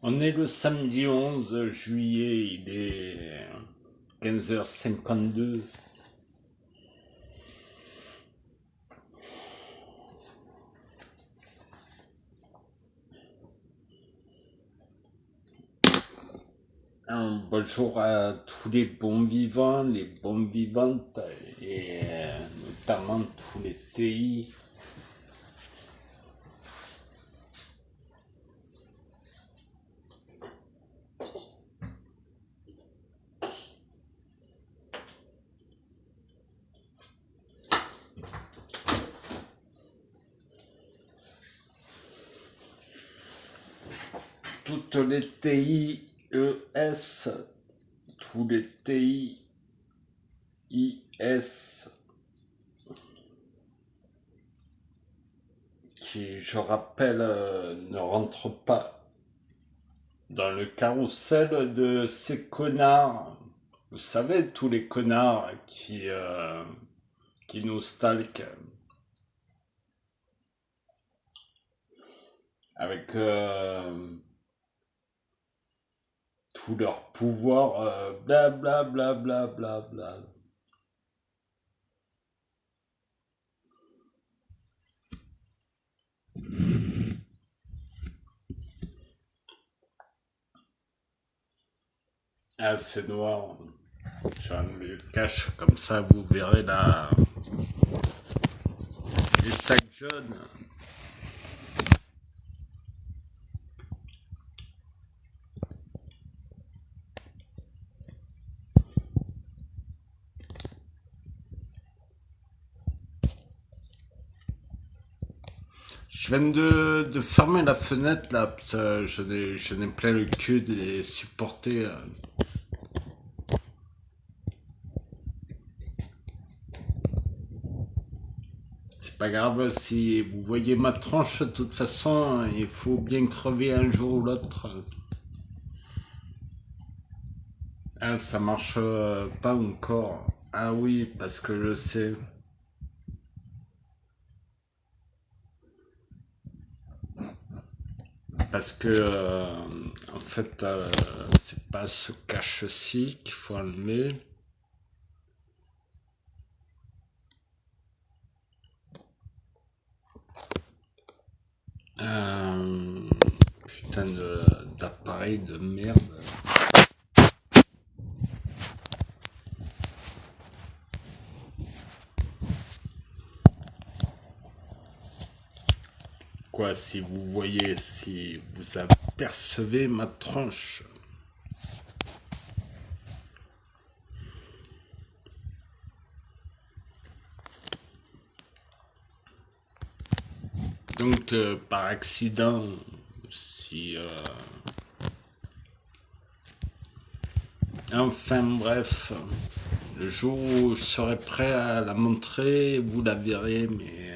On est le samedi 11 juillet, il est 15h52. Bonjour à tous les bons vivants, les bonnes vivantes, et notamment tous les TI. Toutes les TI ES, tous les TI IS, qui, je rappelle, ne rentrent pas dans le carrousel de ces connards. Vous savez, tous les connards qui nous stalkent avec tout leur pouvoir, bla bla bla bla bla bla. Ah, c'est noir. Je le cache comme ça, vous verrez là les sacs jaunes. Je viens de fermer la fenêtre là, parce que je n'ai plein le cul de les supporter. C'est pas grave si vous voyez ma tronche, de toute façon, il faut bien crever un jour ou l'autre. Ah, ça marche pas encore. Ah oui, parce que je sais. Parce que, en fait, c'est pas ce cache-ci qu'il faut enlever. Euh, putain d'appareil de merde. Quoi, si vous voyez, si vous apercevez ma tronche. Donc, par accident, si... enfin, bref, le jour où je serai prêt à la montrer, vous la verrez, mais...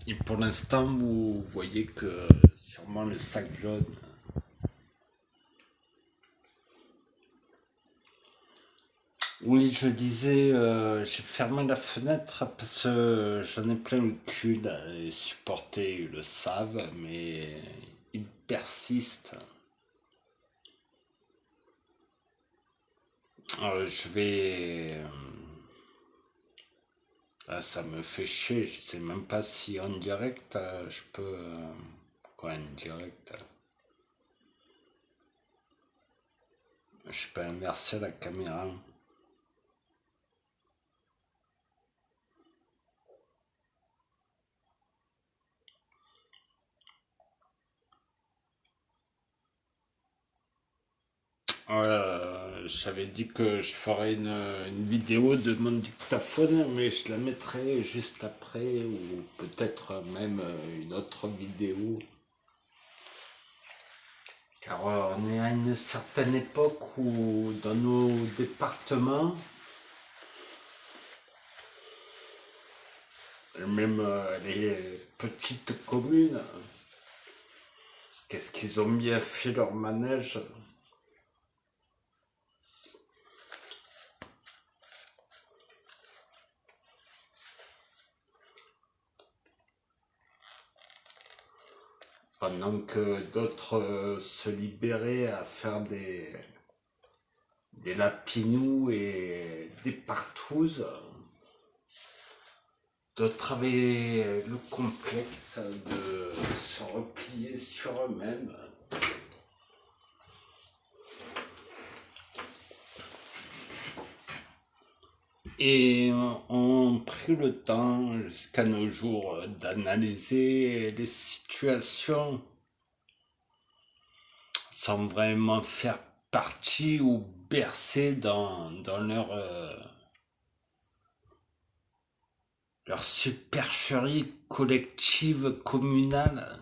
Et pour l'instant, vous voyez que sûrement le sac jaune. Oui, je disais, j'ai fermé la fenêtre parce que j'en ai plein le cul là, les supporters ils le savent, mais ils persistent. Je vais... ah, ça me fait chier, je sais même pas si en direct je peux... quoi, en direct je peux inverser la caméra. J'avais dit que je ferais une vidéo de mon dictaphone, mais je la mettrai juste après, ou peut-être même une autre vidéo. Car on est à une certaine époque où dans nos départements, même les petites communes, qu'est-ce qu'ils ont bien fait leur manège. pendant que d'autres se libéraient à faire des lapinous et des partouzes. D'autres avaient le complexe de se replier sur eux-mêmes. Et ont pris le temps jusqu'à nos jours d'analyser les situations sans vraiment faire partie ou bercer dans leur supercherie collective communale.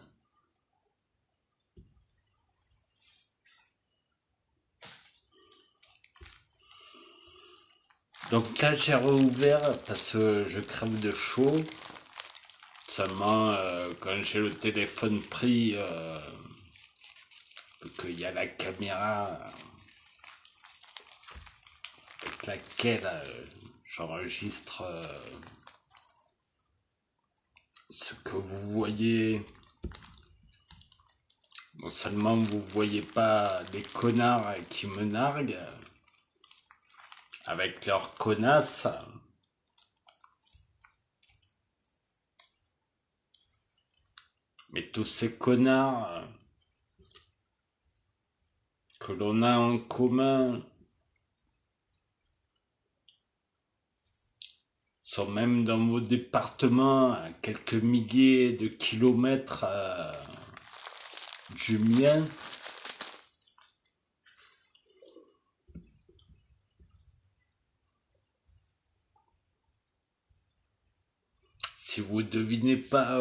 Donc là j'ai rouvert parce que je crève de chaud. Seulement quand j'ai le téléphone pris, qu'il y a la caméra avec laquelle j'enregistre ce que vous voyez. Non seulement vous voyez pas les connards qui me narguent avec leurs connasses, mais tous ces connards que l'on a en commun sont même dans vos départements à quelques milliers de kilomètres du mien. Si vous devinez pas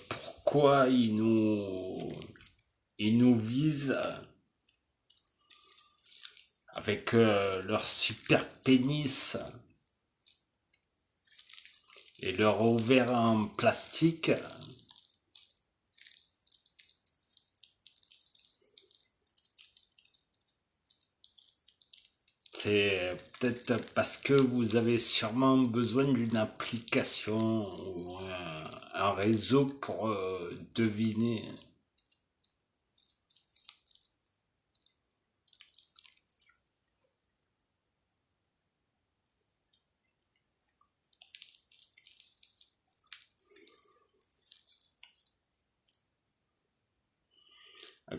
pourquoi ils nous visent avec leur super pénis et leur ovaire en plastique, c'est peut-être parce que vous avez sûrement besoin d'une application ou un réseau pour deviner.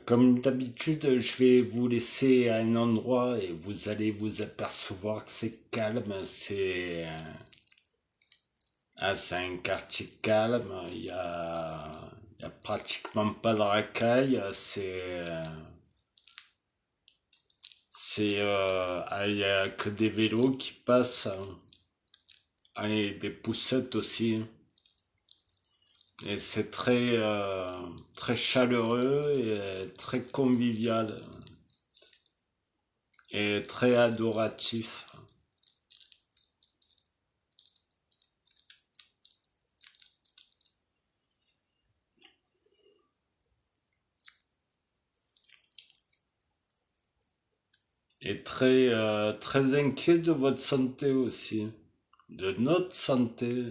Comme d'habitude, je vais vous laisser à un endroit et vous allez vous apercevoir que c'est calme, c'est un quartier calme, il y a pratiquement pas de racailles, il y a que des vélos qui passent, et des poussettes aussi. Et c'est très chaleureux et très convivial et très adoratif. Et très inquiet de votre santé aussi, de notre santé.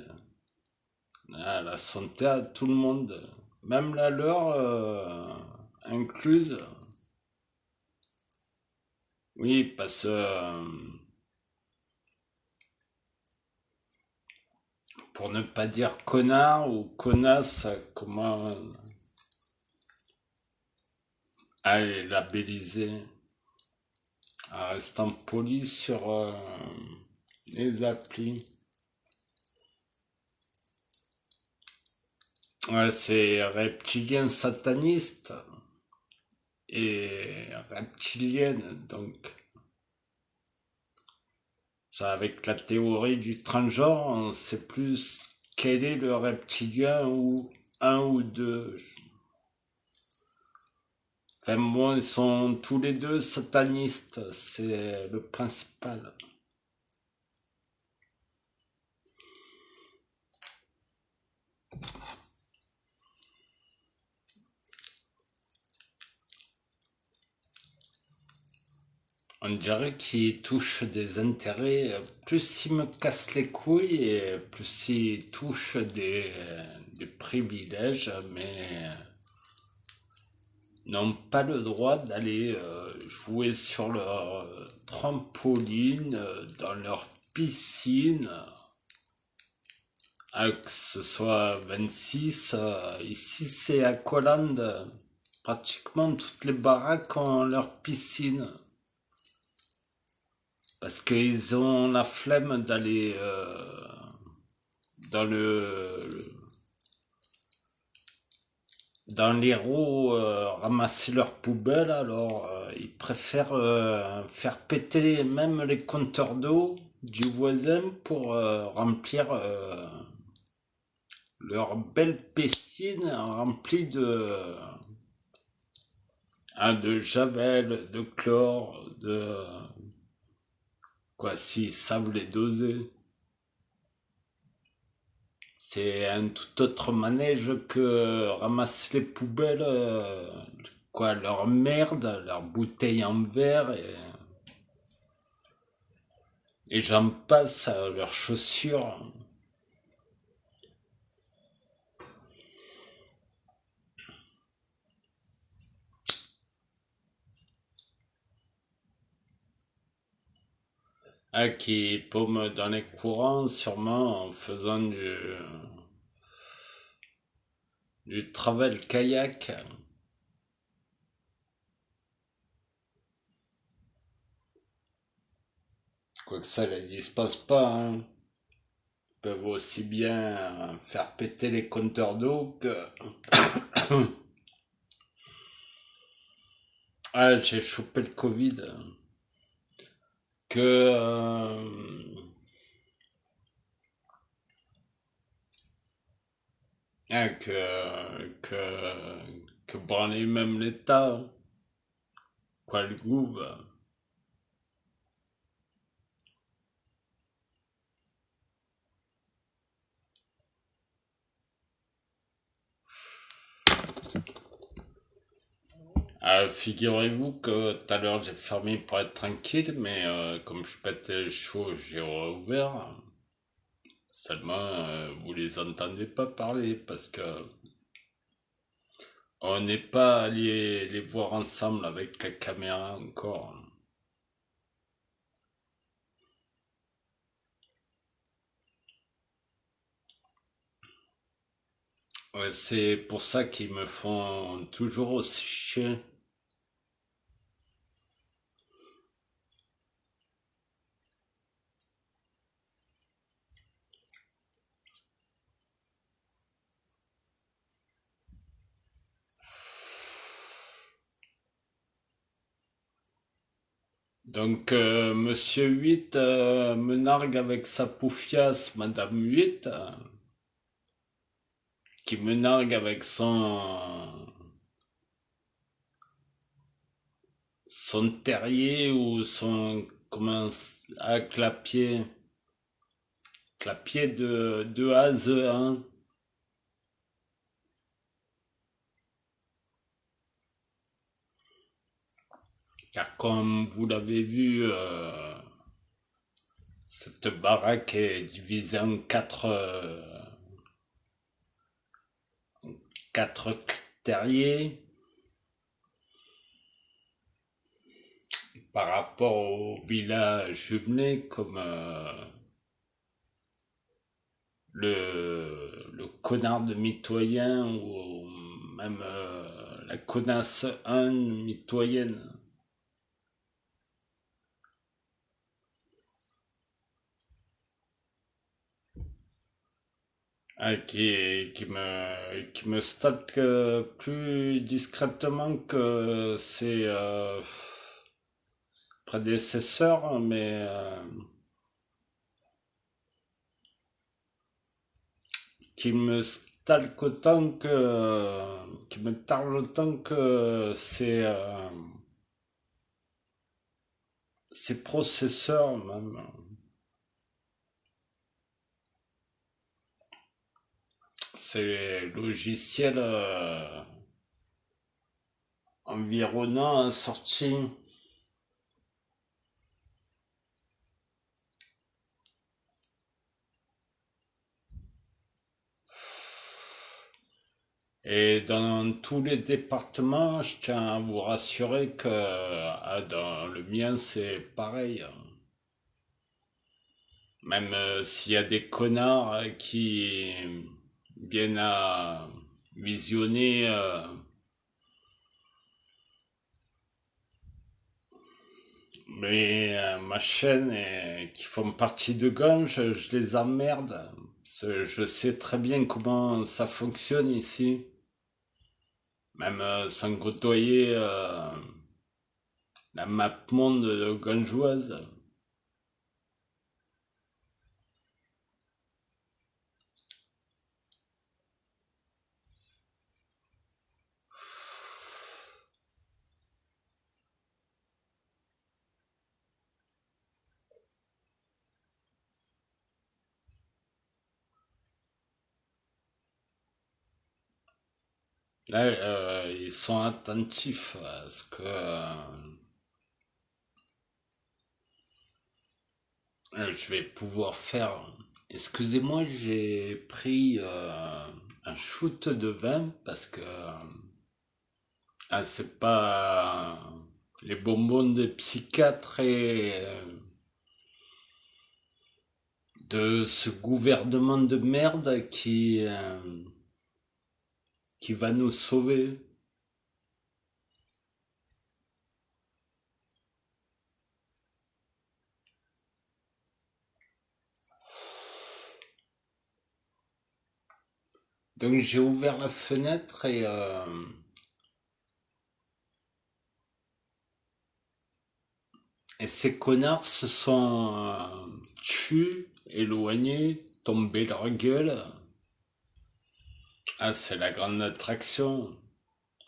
Ah, la santé à tout le monde, même la leur incluse. Oui, parce que pour ne pas dire connard ou connasse, comment aller labelliser, en restant poli sur les applis. Ouais, c'est reptilien sataniste et reptilienne, donc ça, avec la théorie du transgenre, on sait plus quel est le reptilien ou un ou deux. Enfin bon, ils sont tous les deux satanistes, c'est le principal. On dirait qu'ils touchent des intérêts, plus ils me cassent les couilles et plus ils touchent des privilèges, mais n'ont pas le droit d'aller jouer sur leur trampoline, dans leur piscine, que ce soit 26. Ici, c'est Aqualand. Pratiquement toutes les baraques ont leur piscine. Parce qu'ils ont la flemme d'aller dans dans l'Hérault ramasser leurs poubelles, alors ils préfèrent faire péter même les compteurs d'eau du voisin pour remplir leur belle piscine remplie de javel, de chlore, de quoi, s'ils savent les doser. C'est un tout autre manège que ramasser les poubelles, quoi, leur merde, leurs bouteilles en verre et j'en passe, leurs chaussures. Qui paument dans les courants, sûrement en faisant du travel kayak. Quoique ça les dispose pas, hein. Ils peuvent aussi bien faire péter les compteurs d'eau que... Ah, j'ai chopé le Covid. Que... ah, que branler même l'État, hein. Quoi, le gouv. Figurez-vous que tout à l'heure j'ai fermé pour être tranquille, mais comme je pétais chaud, j'ai rouvert. Seulement, vous les entendez pas parler parce que on n'est pas allé les voir ensemble avec la caméra encore. Ouais, c'est pour ça qu'ils me font toujours aussi chier. Donc, Monsieur 8 me nargue avec sa poufiasse, Madame 8, qui me nargue avec son terrier ou son, comment, clapier de A à Z, hein. Car comme vous l'avez vu, cette baraque est divisée en quatre terriers par rapport au village jumelé comme le connard de mitoyen ou même la connasse 1 mitoyenne. Qui me stalk plus discrètement que ses prédécesseurs, mais qui me stalk autant que, qui me targe autant que ses processeurs même. Ces logiciels environnants sortis. Et dans tous les départements, je tiens à vous rassurer que dans le mien, c'est pareil. Même s'il y a des connards qui viennent à visionner ma chaîne et qui font partie de Gange, je les emmerde. Parce que je sais très bien comment ça fonctionne ici. Même sans côtoyer la map monde gangeoise. Là, ils sont attentifs à ce que je vais pouvoir faire. Excusez-moi, j'ai pris un shoot de vin parce que c'est pas les bonbons des psychiatres et de ce gouvernement de merde qui va nous sauver. Donc j'ai ouvert la fenêtre et ces connards se sont tus, éloignés, tombés leur gueule. Ah, c'est la grande attraction.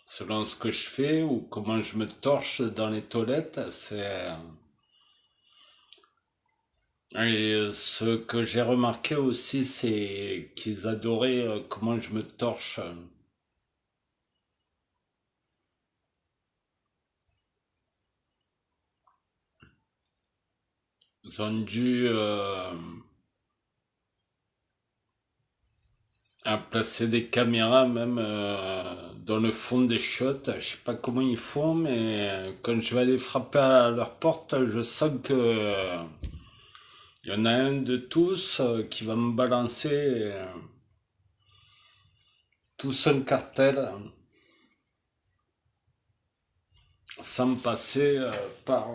Selon ce que je fais ou comment je me torche dans les toilettes, c'est... Et ce que j'ai remarqué aussi, c'est qu'ils adoraient comment je me torche. Ils ont dû placer des caméras même dans le fond des shots. Je sais pas comment ils font, mais quand je vais aller frapper à leur porte, je sens que il y en a un de tous qui va me balancer tout son cartel sans passer par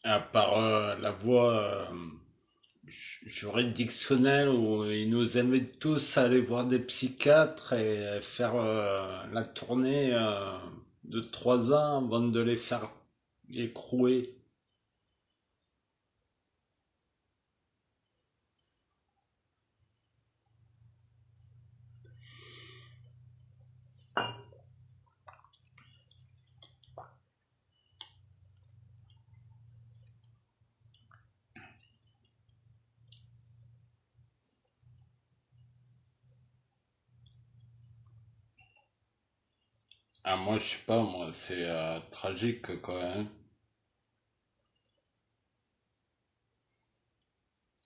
la voie juridictionnelle où ils nous invitent tous à aller voir des psychiatres et faire la tournée de 3 ans avant de les faire écrouer. Ah, moi, je sais pas, moi, c'est tragique, quoi, hein.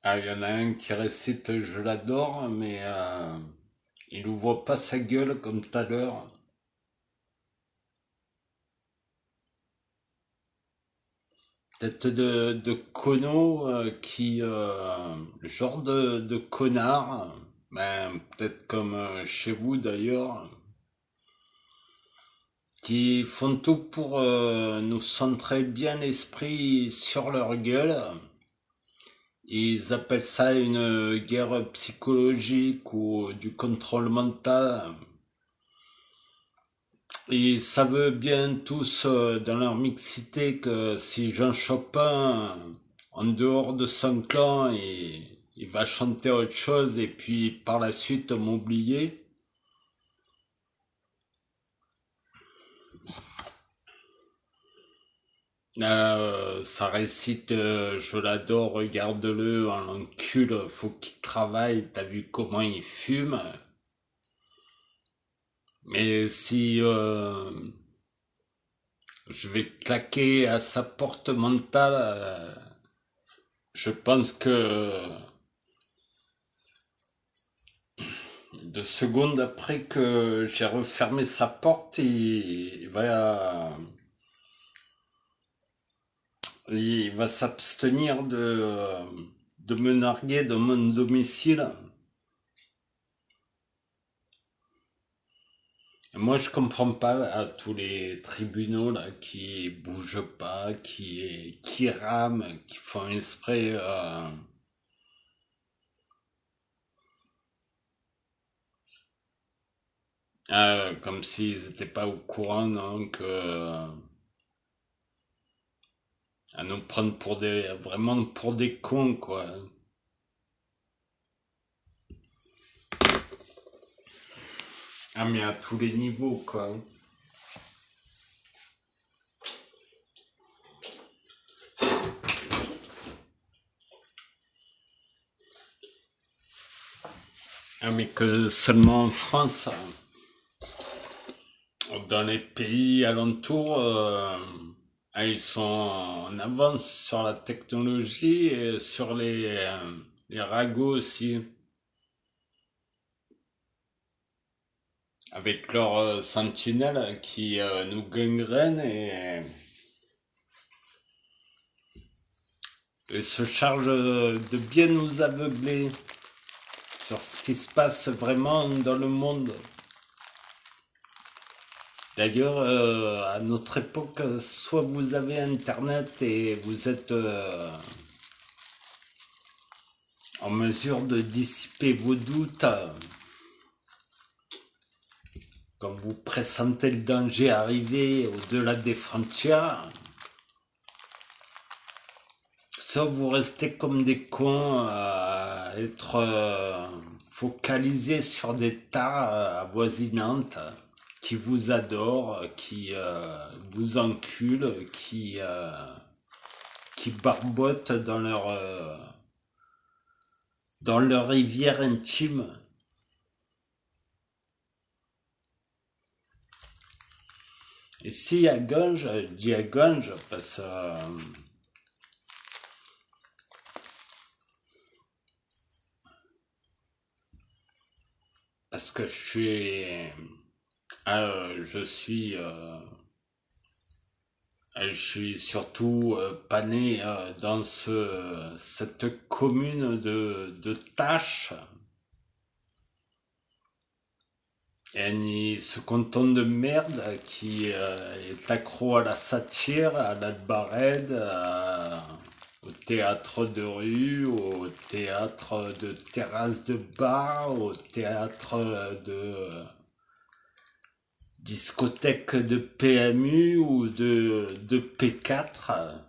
Ah, il y en a un qui récite Je l'adore, mais il ouvre pas sa gueule comme tout à l'heure. Tête de cono le genre de connard, ben, peut-être comme chez vous d'ailleurs, qui font tout pour nous centrer bien l'esprit sur leur gueule. Ils appellent ça une guerre psychologique ou du contrôle mental. Ils savent bien tous dans leur mixité que si j'en chope un en dehors de son clan, il va chanter autre chose et puis par la suite m'oublier. Ça récite Je l'adore, regarde-le, un encule, faut qu'il travaille, t'as vu comment il fume. Mais si je vais claquer à sa porte mentale, je pense que 2 secondes après que j'ai refermé sa porte, il va s'abstenir de me narguer dans mon domicile. Et moi, je comprends pas à tous les tribunaux là qui bougent pas, qui rament, qui font exprès, comme s'ils étaient pas au courant, donc à nous prendre pour vraiment pour des cons, quoi. Ah, mais à tous les niveaux, quoi. Ah, mais que seulement en France, dans les pays alentours, ils sont en avance sur la technologie et sur les ragots aussi, avec leurs sentinelles qui nous gangrènent et se chargent de bien nous aveugler sur ce qui se passe vraiment dans le monde. D'ailleurs, à notre époque, soit vous avez Internet et vous êtes en mesure de dissiper vos doutes quand vous pressentez le danger arriver au-delà des frontières, soit vous restez comme des cons à être focalisés sur des tares avoisinantes qui vous adorent, qui vous enculent, qui barbotent dans leur rivière intime. Et si à Gange, je dis à Gange parce que je suis surtout pas né dans cette commune de tâches. Et ce canton de merde qui est accro à la satire, à la barède, au théâtre de rue, au théâtre de terrasse de bar, au théâtre de discothèque de PMU ou de P4.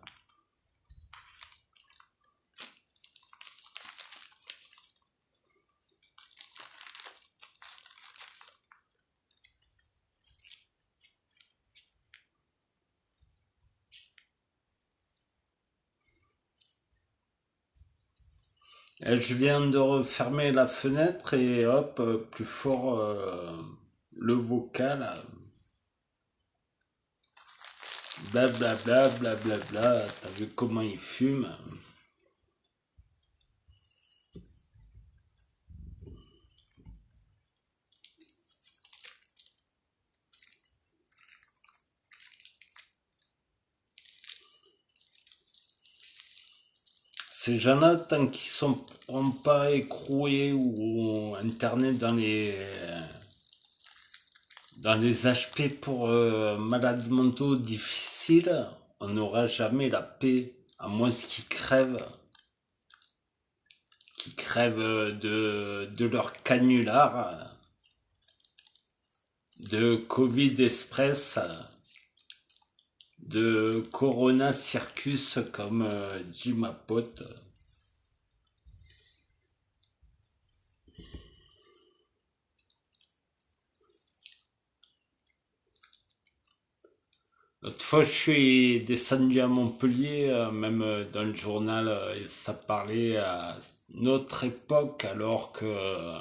Et je viens de refermer la fenêtre et hop, plus fort le vocal. Blablabla, blablabla, t'as vu comment il fume? Ces gens-là, tant qu'ils sont pas écroués ou internés dans les HP pour malades mentaux difficiles, on n'aura jamais la paix, à moins qu'ils crèvent de leur canular, de Covid Express, de Corona Circus, comme dit ma pote. L'autre fois, je suis descendu à Montpellier, même dans le journal, ça parlait à notre époque, alors que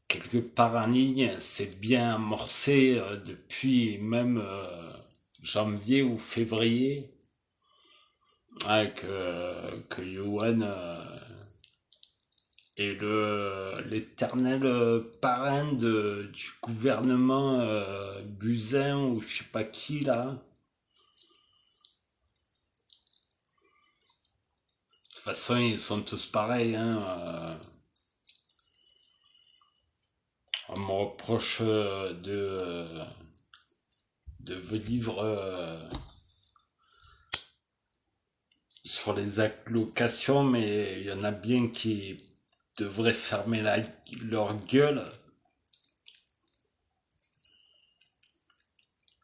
quelque part en ligne, c'est bien amorcé depuis même janvier ou février, que Yoann et l'éternel parrain du gouvernement Buzyn ou je sais pas qui là. De toute façon, ils sont tous pareils, hein. On me reproche de vivre sur les allocations, mais il y en a bien qui devraient fermer leur gueule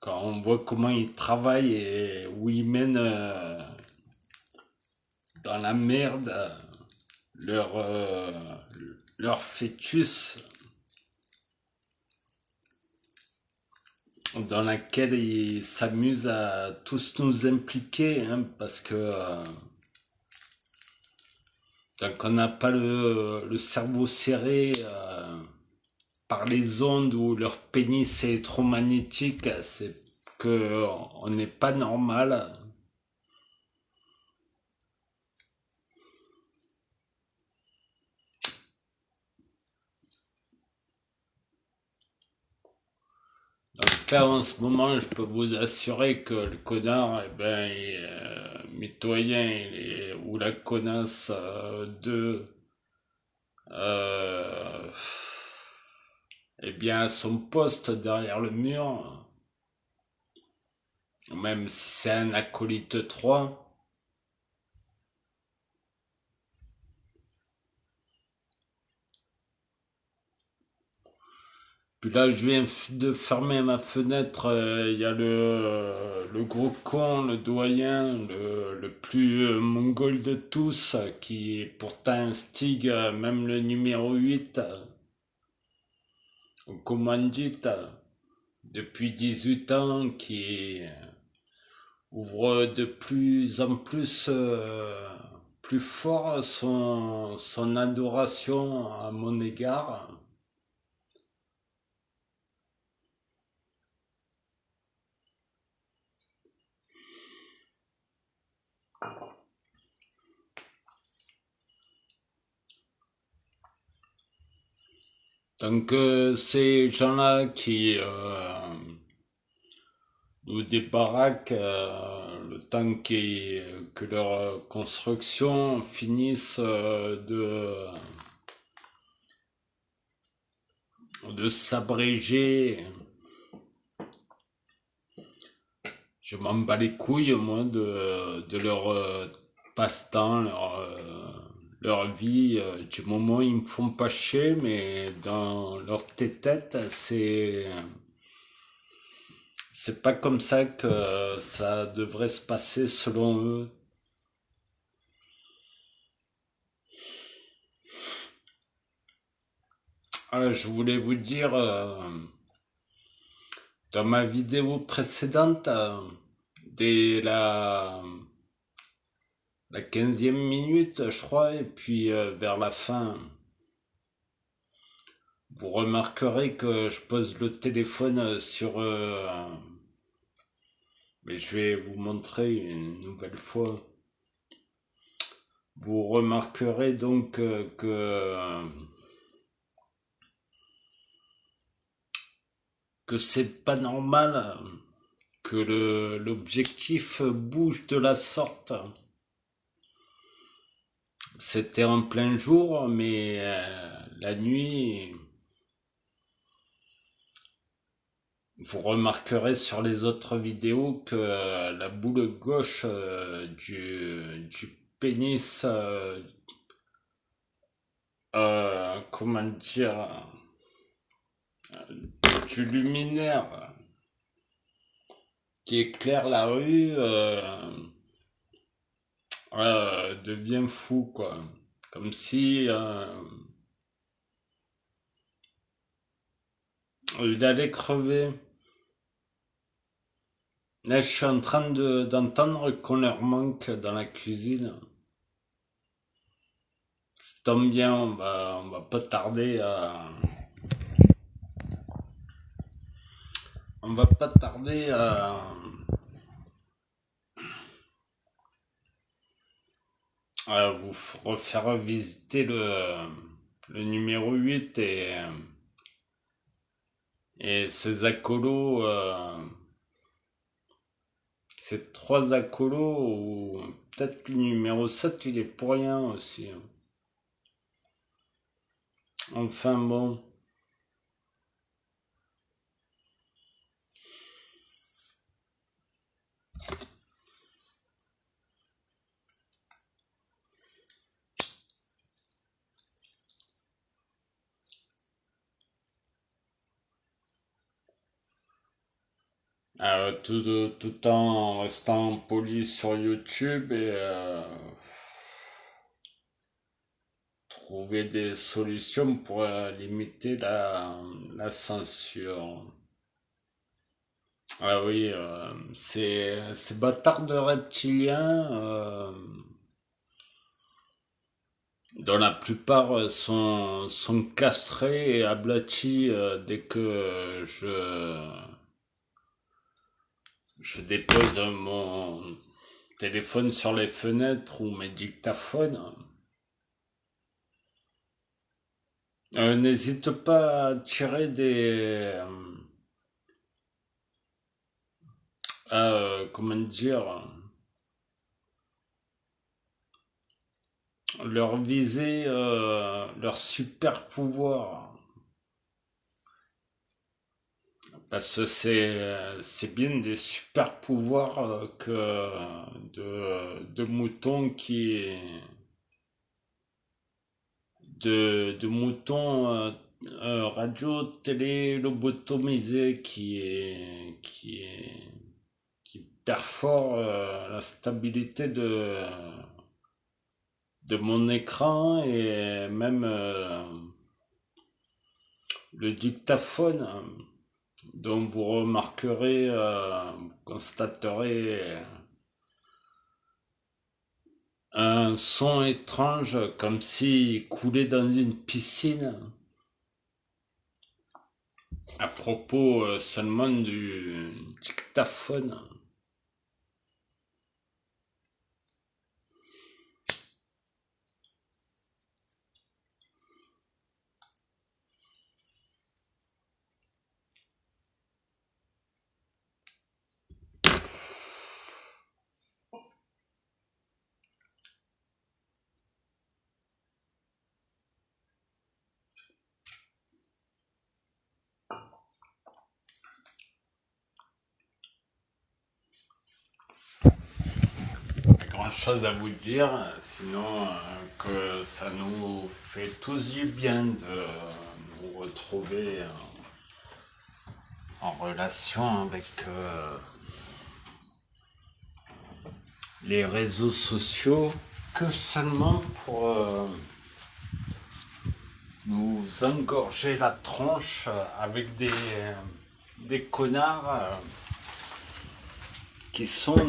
quand on voit comment ils travaillent et où ils mènent dans la merde leur, euh, leur fœtus dans laquelle ils s'amusent à tous nous impliquer, hein, parce que tant qu'on n'a pas le cerveau serré par les ondes ou leur pénis électromagnétique, c'est que on n'est pas normal. Donc là, en ce moment, je peux vous assurer que le connard, eh ben, mitoyen, ou la connasse euh, eh bien, à son poste derrière le mur, même si c'est un acolyte 3. Puis là, je viens de fermer ma fenêtre. Il y a le gros con, le doyen, le plus mongol de tous, qui pourtant instigue même le numéro 8 au commandite depuis 18 ans, qui ouvre de plus en plus plus fort son adoration à mon égard. Donc ces gens-là qui louent des baraques, le temps que leur construction finisse de s'abréger, je m'en bats les couilles, moi, de leur passe-temps, leur vie. Du moment où ils me font pas chier, mais dans leur tête, c'est pas comme ça que ça devrait se passer selon eux. Je voulais vous dire, dans ma vidéo précédente, dès la 15e minute, je crois, et puis vers la fin, vous remarquerez que je pose le téléphone sur... mais je vais vous montrer une nouvelle fois. Vous remarquerez donc que c'est pas normal que l'objectif bouge de la sorte. C'était en plein jour, mais la nuit, vous remarquerez sur les autres vidéos que la boule gauche du pénis, comment dire, du luminaire qui éclaire la rue, devient fou, quoi. Comme si il allait crever. Là, je suis en train d'entendre qu'on leur manque dans la cuisine. Ça tombe bien, on va pas tarder on va pas tarder à vous refaire visiter le numéro 8 et ses acolos, ces trois acolos, ou peut-être le numéro 7 il est pour rien aussi. Enfin bon. Tout en restant poli sur YouTube et trouver des solutions pour limiter la censure. Ah oui, ces bâtards de reptiliens, dont la plupart sont castrés et aplatis dès que je dépose mon téléphone sur les fenêtres ou mes dictaphones. N'hésite pas à tirer comment dire, leur viser, leur super pouvoir. Parce que c'est bien des super pouvoirs que de moutons de moutons radio télé lobotomisés qui perforent la stabilité de mon écran et même le dictaphone, dont vous remarquerez, vous constaterez un son étrange comme s'il coulait dans une piscine. À propos seulement du dictaphone. Pas grand chose à vous dire, sinon que ça nous fait tous du bien de nous retrouver en relation avec les réseaux sociaux, que seulement pour nous engorger la tronche avec des connards qui sont